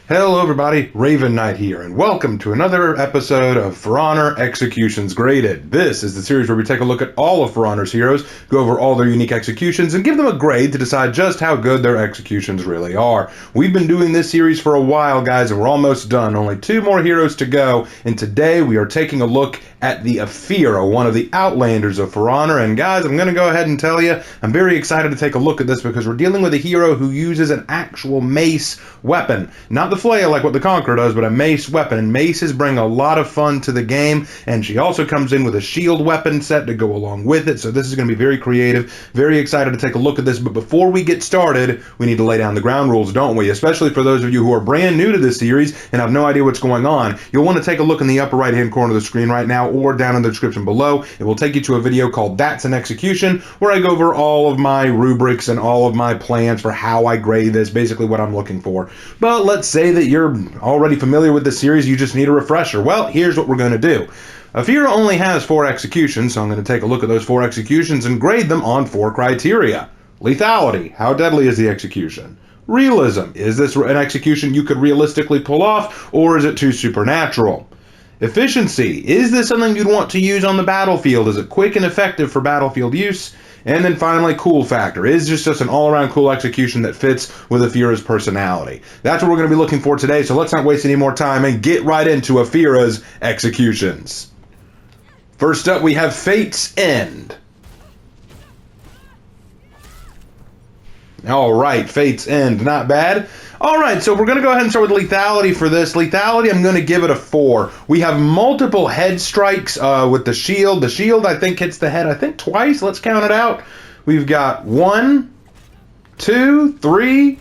Hello everybody, Raven Knight here, and welcome to another episode of For Honor Executions Graded. This is the series where we take a look at all of For Honor's heroes, go over all their unique executions, and give them a grade to decide just how good their executions really are. We've been doing this series for a while, guys, and we're almost done. Only 2 more heroes to go, and today we are taking a look at the Afeera, one of the Outlanders of For Honor. And guys, I'm going to go ahead and tell you, I'm very excited to take a look at this because we're dealing with a hero who uses an actual mace weapon. Not the flail like what the Conqueror does, but a mace weapon. And maces bring a lot of fun to the game, and she also comes in with a shield weapon set to go along with it. So this is going to be very creative. Very excited to take a look at this. But before we get started, we need to lay down the ground rules, don't we? Especially for those of you who are brand new to this series and have no idea what's going on. You'll want to take a look in the upper right hand corner of the screen right now, or down in the description below. It will take you to a video called That's an Execution, where I go over all of my rubrics and all of my plans for how I grade this, basically what I'm looking for. But let's say that you're already familiar with the series, you just need a refresher. Well, here's what we're going to do. Afeera only has 4 executions, so I'm going to take a look at those 4 executions and grade them on 4 criteria. Lethality, how deadly is the execution? Realism, is this an execution you could realistically pull off, or is it too supernatural? Efficiency, is this something you'd want to use on the battlefield? Is it quick and effective for battlefield use? And then finally, cool factor. Is this just an all-around cool execution that fits with Afeera's personality? That's what we're going to be looking for today, so let's not waste any more time and get right into Afeera's executions. First up, we have Fate's End. Alright, Fate's End, not bad. Alright, so we're going to go ahead and start with lethality for this. Lethality, I'm going to give it a 4. We have multiple head strikes with the shield. The shield, I think, hits the head, I think, twice. Let's count it out. We've got 1, 2, 3,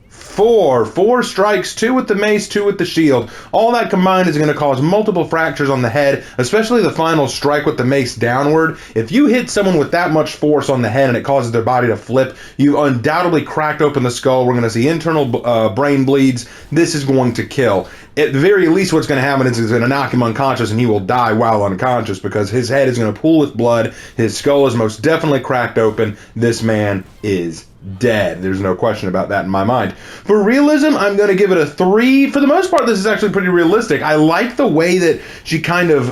4. 4 strikes, 2 with the mace, 2 with the shield. All that combined is going to cause multiple fractures on the head, especially the final strike with the mace downward. If you hit someone with that much force on the head and it causes their body to flip, you undoubtedly cracked open the skull. We're going to see internal brain bleeds. This is going to kill. At the very least, what's going to happen is it's going to knock him unconscious, and he will die while unconscious because his head is going to pool with blood. His skull is most definitely cracked open. This man is dead. There's no question about that in my mind. For realism, I'm going to give it a 3. For the most part, this is actually pretty realistic. I like the way that she kind of,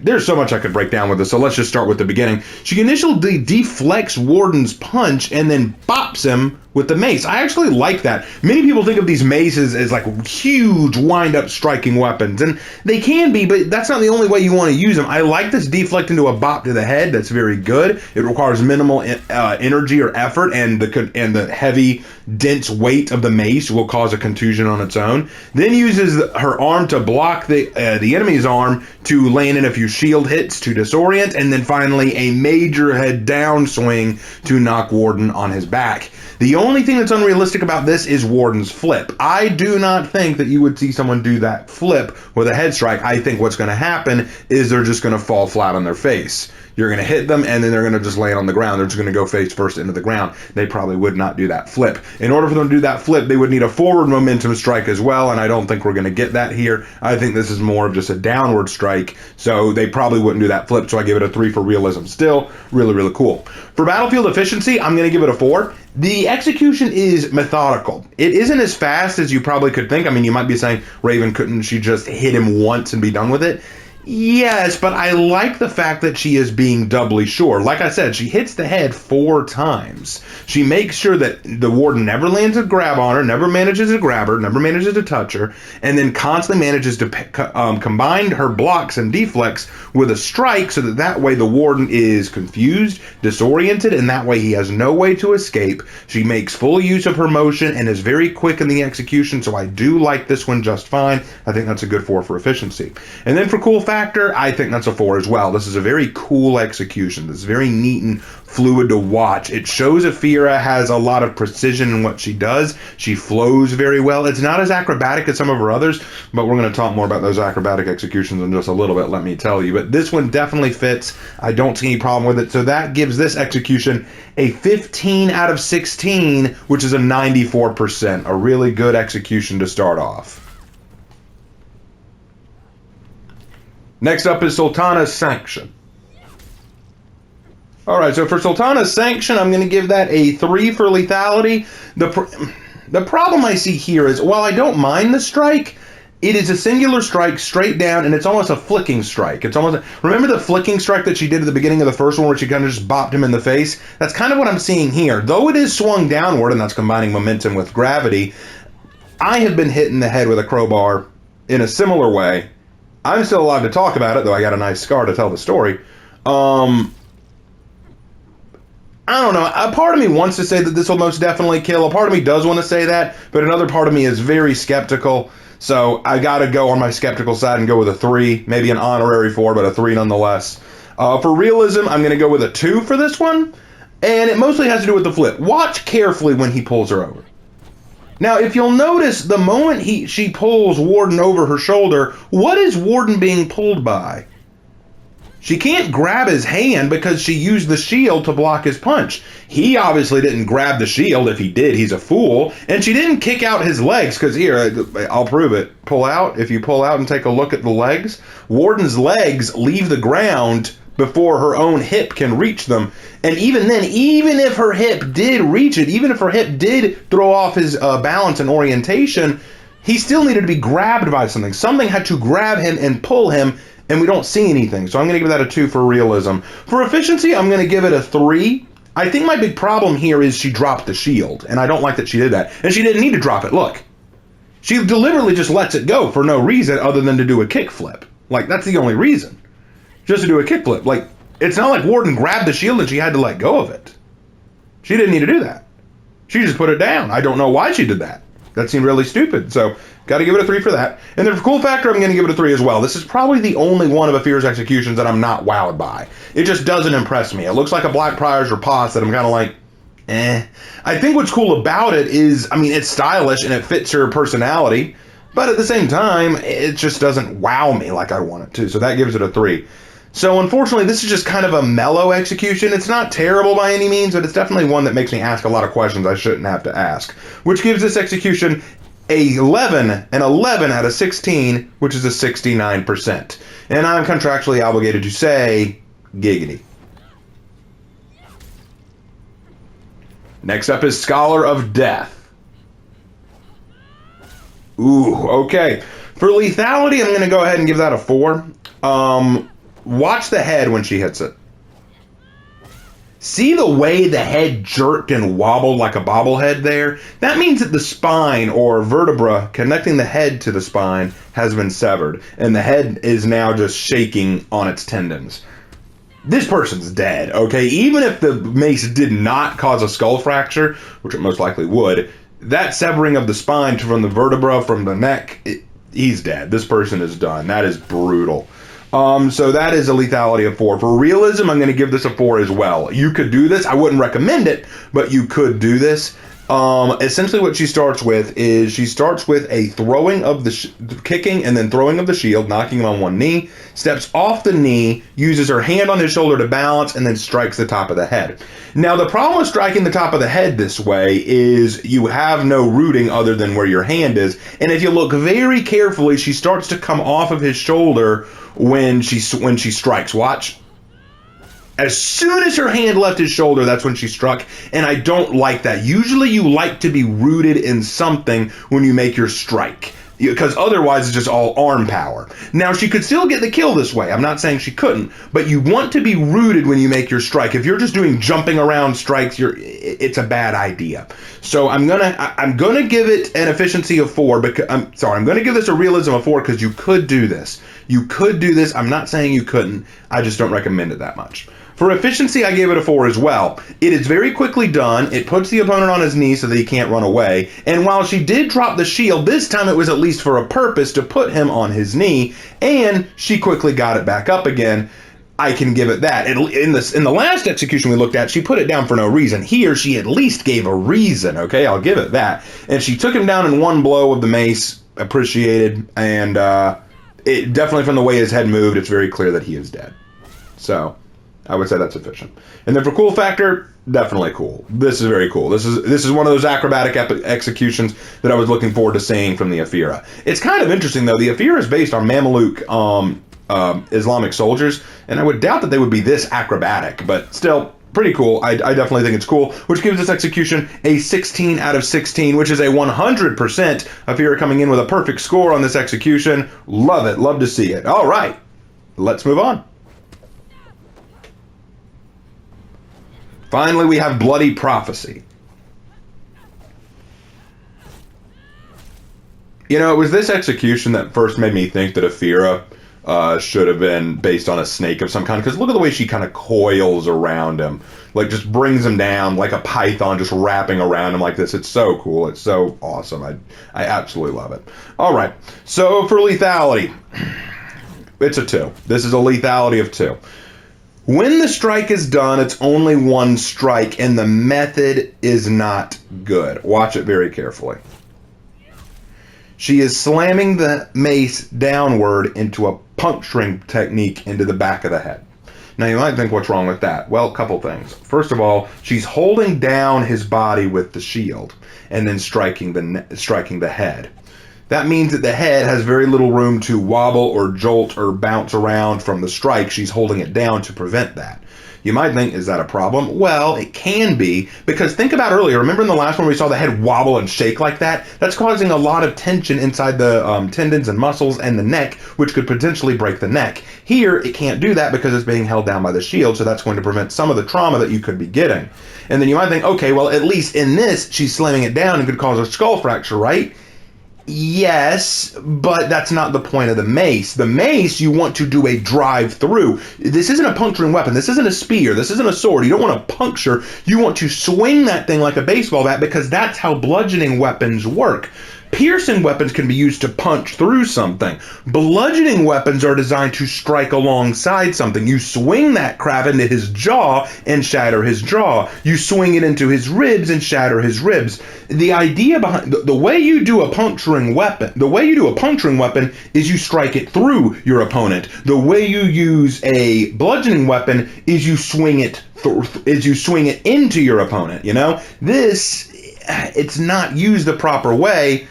there's so much I could break down with this, so let's just start with the beginning. She initially deflects Warden's punch and then bops him with the mace. I actually like that. Many people think of these maces as like huge wind-up striking weapons, and they can be, but that's not the only way you want to use them. I like this deflect into a bop to the head. That's very good. It requires minimal energy or effort, and the heavy, dense weight of the mace will cause a contusion on its own. Then uses her arm to block the enemy's arm to land in a few shield hits to disorient, and then finally a major head down swing to knock Warden on his back. The only thing that's unrealistic about this is Warden's flip. I do not think that you would see someone do that flip with a head strike. I think what's going to happen is they're just going to fall flat on their face. You're going to hit them, and then they're going to just land on the ground. They're just going to go face first into the ground. They probably would not do that flip. In order for them to do that flip, they would need a forward momentum strike as well, and I don't think we're going to get that here. I think this is more of just a downward strike, so they probably wouldn't do that flip, so I give it a 3 for realism. Still, really, really cool. For battlefield efficiency, I'm going to give it a 4. The execution is methodical. It isn't as fast as you probably could think. I mean, you might be saying, Raven, couldn't she just hit him once and be done with it? Yes, but I like the fact that she is being doubly sure. Like I said, she hits the head 4 times. She makes sure that the Warden never lands a grab on her, never manages to grab her, never manages to touch her, and then constantly manages to combine her blocks and deflects with a strike so that way the Warden is confused, disoriented, and that way he has no way to escape. She makes full use of her motion and is very quick in the execution, so I do like this one just fine. I think that's a good 4 for efficiency. And then for cool factor, I think that's a 4 as well. This is a very cool execution. This is very neat and fluid to watch. It shows Afeera has a lot of precision in what she does. She flows very well. It's not as acrobatic as some of her others, but we're going to talk more about those acrobatic executions in just a little bit, let me tell you. But this one definitely fits. I don't see any problem with it. So that gives this execution a 15 out of 16, which is a 94%. A really good execution to start off. Next up is Sultana's Sanction. Alright, so for Sultana's Sanction, I'm going to give that a 3 for lethality. The problem I see here is, while I don't mind the strike, it is a singular strike straight down, and it's almost a flicking strike. It's almost remember the flicking strike that she did at the beginning of the first one where she kind of just bopped him in the face? That's kind of what I'm seeing here. Though it is swung downward, and that's combining momentum with gravity, I have been hit in the head with a crowbar in a similar way. I'm still alive to talk about it, though I got a nice scar to tell the story. I don't know. A part of me wants to say that this will most definitely kill. A part of me does want to say that, but another part of me is very skeptical. So I got to go on my skeptical side and go with a 3, maybe an honorary 4, but a 3 nonetheless. For realism, I'm going to go with a 2 for this one, and it mostly has to do with the flip. Watch carefully when he pulls her over. Now, if you'll notice, the moment she pulls Warden over her shoulder, what is Warden being pulled by? She can't grab his hand because she used the shield to block his punch. He obviously didn't grab the shield. If he did, he's a fool. And she didn't kick out his legs because here, I'll prove it. Pull out. If you pull out and take a look at the legs, Warden's legs leave the ground before her own hip can reach them. And even then, even if her hip did reach it, even if her hip did throw off his balance and orientation, he still needed to be grabbed by something. Something had to grab him and pull him, and we don't see anything. So I'm going to give that a 2 for realism. For efficiency, I'm going to give it a 3. I think my big problem here is she dropped the shield, and I don't like that she did that. And she didn't need to drop it. Look. She deliberately just lets it go for no reason other than to do a kickflip. Like, that's the only reason. Just to do a kickflip. Like, it's not like Warden grabbed the shield and she had to let go of it. She didn't need to do that. She just put it down. I don't know why she did that. That seemed really stupid. So, got to give it a 3 for that. And then for cool factor, I'm going to give it a 3 as well. This is probably the only one of Afeera's executions that I'm not wowed by. It just doesn't impress me. It looks like a Blackprior's riposte that I'm kind of like, eh. I think what's cool about it is, I mean, it's stylish and it fits her personality. But at the same time, it just doesn't wow me like I want it to. So that gives it a 3. So unfortunately, this is just kind of a mellow execution. It's not terrible by any means, but it's definitely one that makes me ask a lot of questions I shouldn't have to ask, which gives this execution an 11 out of 16, which is a 69%. And I'm contractually obligated to say, giggity. Next up is Scholar of Death. Ooh, okay. For lethality, I'm going to go ahead and give that a 4. Watch the head when she hits it. See the way the head jerked and wobbled like a bobblehead there? That means that the spine or vertebra connecting the head to the spine has been severed, and the head is now just shaking on its tendons. This person's dead, okay? Even if the mace did not cause a skull fracture, which it most likely would, that severing of the spine from the vertebra, from the neck, he's dead. This person is done. That is brutal. So that is a lethality of 4. For realism, I'm going to give this a 4 as well. You could do this. I wouldn't recommend it, but you could do this. Essentially what she starts with is she starts with a throwing of the kicking and then throwing of the shield, knocking him on one knee, steps off the knee, uses her hand on his shoulder to balance, and then strikes the top of the head. Now, the problem with striking the top of the head this way is you have no rooting other than where your hand is. And if you look very carefully, she starts to come off of his shoulder when she strikes. Watch. As soon as her hand left his shoulder, that's when she struck, and I don't like that. Usually you like to be rooted in something when you make your strike, because otherwise it's just all arm power. Now, she could still get the kill this way. I'm not saying she couldn't, but you want to be rooted when you make your strike. If you're just doing jumping around strikes, it's a bad idea. So I'm gonna give it an efficiency of 4. I'm gonna give this a realism of 4 because you could do this. You could do this. I'm not saying you couldn't. I just don't recommend it that much. For efficiency, I gave it a 4 as well. It is very quickly done. It puts the opponent on his knee so that he can't run away. And while she did drop the shield, this time it was at least for a purpose to put him on his knee, and she quickly got it back up again. I can give it that. In the last execution we looked at, she put it down for no reason. Here, she at least gave a reason, okay? I'll give it that. And she took him down in one blow of the mace, appreciated, and it definitely from the way his head moved, it's very clear that he is dead. So I would say that's sufficient. And then for cool factor, definitely cool. This is very cool. This is one of those acrobatic executions that I was looking forward to seeing from the Afeera. It's kind of interesting, though. The Afeera is based on Mameluke Islamic soldiers, and I would doubt that they would be this acrobatic, but still, Pretty cool. I definitely think it's cool, which gives this execution a 16 out of 16, which is a 100%. Afeera coming in with a perfect score on this execution. Love it. Love to see it. All right. Let's move on. Finally, we have Bloody Prophecy. You know, it was this execution that first made me think that Afeera should have been based on a snake of some kind, because look at the way she kind of coils around him, like just brings him down like a python, just wrapping around him like this. It's so cool. It's so awesome. I absolutely love it. All right, so for lethality, it's a 2. This is a lethality of 2. When the strike is done, it's only 1 strike, and the method is not good. Watch it very carefully. She is slamming the mace downward into a puncturing technique into the back of the head. Now you might think, what's wrong with that? Well, a couple things. First of all, she's holding down his body with the shield and then striking the head. That means that the head has very little room to wobble or jolt or bounce around from the strike. She's holding it down to prevent that. You might think, is that a problem? Well, it can be, because think about earlier. Remember in the last one we saw the head wobble and shake like that? That's causing a lot of tension inside the tendons and muscles and the neck, which could potentially break the neck. Here, it can't do that because it's being held down by the shield, so that's going to prevent some of the trauma that you could be getting. And then you might think, okay, well, at least in this, she's slamming it down and could cause a skull fracture, right? Yes, but that's not the point of the mace. The mace, you want to do a drive through. This isn't a puncturing weapon. This isn't a spear. This isn't a sword. You don't want to puncture. You want to swing that thing like a baseball bat, because that's how bludgeoning weapons work. Piercing weapons can be used to punch through something. Bludgeoning weapons are designed to strike alongside something. You swing that crap into his jaw and shatter his jaw. You swing it into his ribs and shatter his ribs. The idea behind the way you do a puncturing weapon, is you strike it through your opponent. The way you use a bludgeoning weapon is you swing it into your opponent. You know, it's not used the proper way.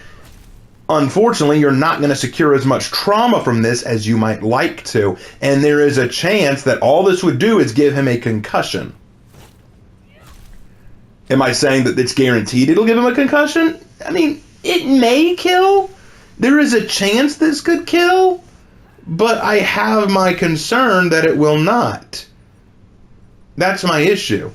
Unfortunately, you're not going to secure as much trauma from this as you might like to, and there is a chance that all this would do is give him a concussion. Am I saying that it's guaranteed it'll give him a concussion? I mean, it may kill. There is a chance this could kill, but I have my concern that it will not. That's my issue.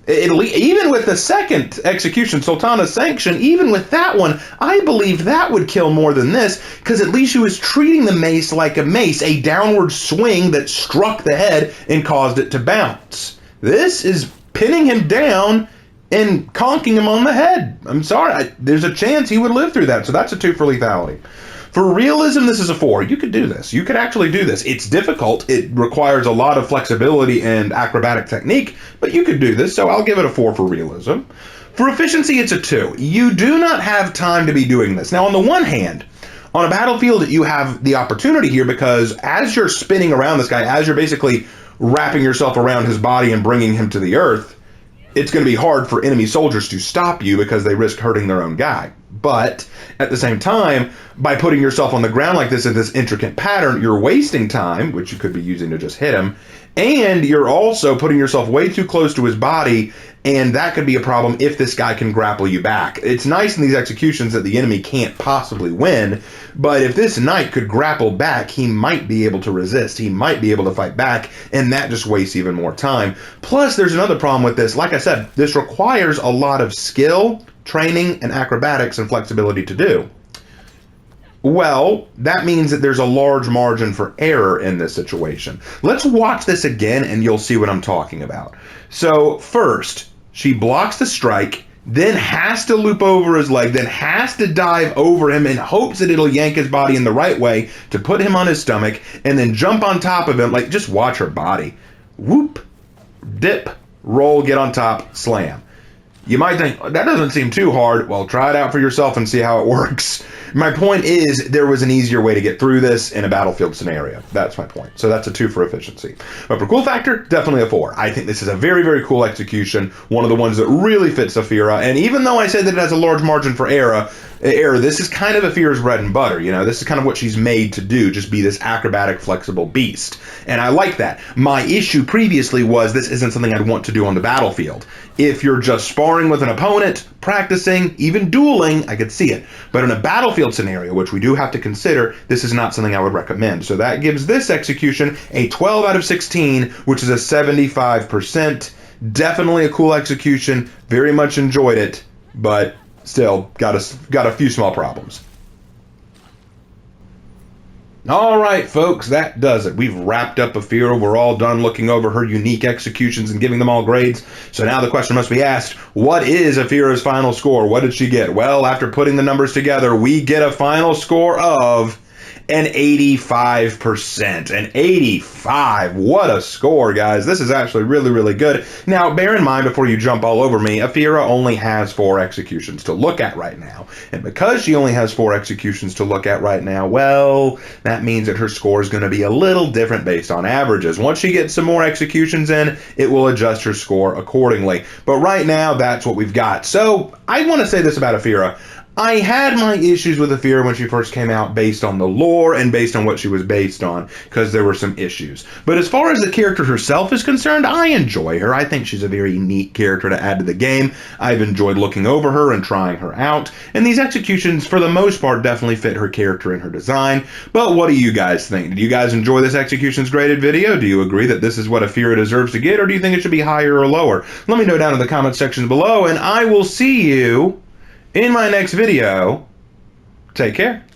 Even with the second execution, Sultana's Sanction, even with that one, I believe that would kill more than this, because at least she was treating the mace like a mace, a downward swing that struck the head and caused it to bounce. This is pinning him down and conking him on the head. I'm sorry, there's a chance he would live through that, so that's a 2 for lethality. For realism, this is a 4. You could do this. You could actually do this. It's difficult. It requires a lot of flexibility and acrobatic technique, but you could do this, so I'll give it a 4 for realism. For efficiency, it's a 2. You do not have time to be doing this. Now, on the one hand, on a battlefield, you have the opportunity here, because as you're spinning around this guy, as you're basically wrapping yourself around his body and bringing him to the earth, it's going to be hard for enemy soldiers to stop you because they risk hurting their own guy. But at the same time, by putting yourself on the ground like this in this intricate pattern, you're wasting time, which you could be using to just hit him, and you're also putting yourself way too close to his body, and that could be a problem if this guy can grapple you back. It's nice in these executions that the enemy can't possibly win, but if this knight could grapple back, he might be able to resist. He might be able to fight back, and that just wastes even more time. Plus, there's another problem with this. Like I said, this requires a lot of skill, training, and acrobatics and flexibility to do. Well, that means that there's a large margin for error in this situation. Let's watch this again and you'll see what I'm talking about. So first, she blocks the strike, then has to loop over his leg, then has to dive over him in hopes that it'll yank his body in the right way to put him on his stomach, and then jump on top of him. Like, just watch her body. Whoop, dip, roll, get on top, slam. You might think, that doesn't seem too hard. Well, try it out for yourself and see how it works. My point is, there was an easier way to get through this in a battlefield scenario. That's my point. So that's a 2 for efficiency. But for cool factor, definitely a 4. I think this is a very, very cool execution. One of the ones that really fits Afeera. And even though I said that it has a large margin for error, This is kind of Afeera's bread and butter, you know. This is kind of what she's made to do, just be this acrobatic, flexible beast. And I like that. My issue previously was this isn't something I'd want to do on the battlefield. If you're just sparring with an opponent, practicing, even dueling, I could see it. But in a battlefield scenario, which we do have to consider, this is not something I would recommend. So that gives this execution a 12 out of 16, which is a 75%. Definitely a cool execution. Very much enjoyed it, but still got a few small problems. All right, folks, that does it. We've wrapped up Afeera. We're all done looking over her unique executions and giving them all grades. So now the question must be asked, what is Afeera's final score? What did she get? Well, after putting the numbers together, we get a final score of an 85%. An 85. What a score, guys. This is actually really, really good. Now, bear in mind before you jump all over me, Afeera only has 4 executions to look at right now. And because she only has 4 executions to look at right now, well, that means that her score is going to be a little different based on averages. Once she gets some more executions in, it will adjust her score accordingly. But right now, that's what we've got. So, I want to say this about Afeera. I had my issues with Afeera when she first came out based on the lore and based on what she was based on, because there were some issues. But as far as the character herself is concerned, I enjoy her. I think she's a very neat character to add to the game. I've enjoyed looking over her and trying her out, and these executions, for the most part, definitely fit her character and her design. But what do you guys think? Do you guys enjoy this executions graded video? Do you agree that this is what Afeera deserves to get, or do you think it should be higher or lower? Let me know down in the comment section below, and I will see you in my next video. Take care.